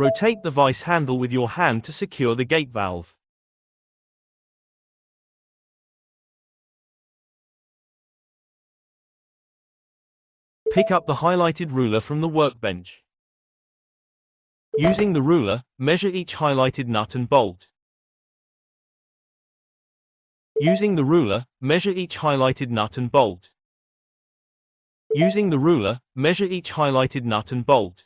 Rotate the vice handle with your hand to secure the gate valve. Pick up the highlighted ruler from the workbench. Using the ruler, measure each highlighted nut and bolt. Using the ruler, measure each highlighted nut and bolt. Using the ruler, measure each highlighted nut and bolt.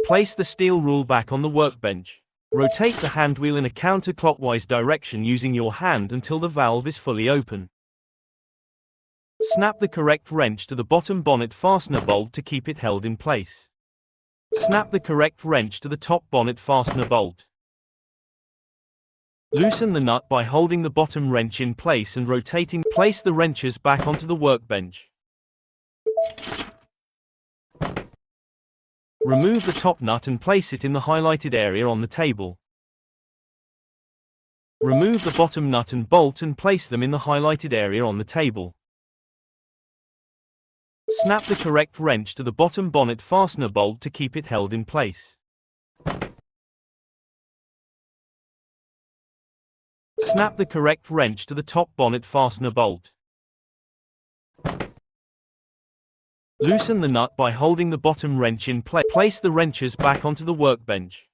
Place the steel rule back on the workbench. Rotate the hand wheel in a counterclockwise direction using your hand until the valve is fully open. Snap the correct wrench to the bottom bonnet fastener bolt to keep it held in place. Snap the correct wrench to the top bonnet fastener bolt. Loosen the nut by holding the bottom wrench in place and rotating. Place the wrenches back onto the workbench. Remove the top nut and place it in the highlighted area on the table. Remove the bottom nut and bolt and place them in the highlighted area on the table. Snap the correct wrench to the bottom bonnet fastener bolt to keep it held in place. Snap the correct wrench to the top bonnet fastener bolt. Loosen the nut by holding the bottom wrench in place. Place the wrenches back onto the workbench.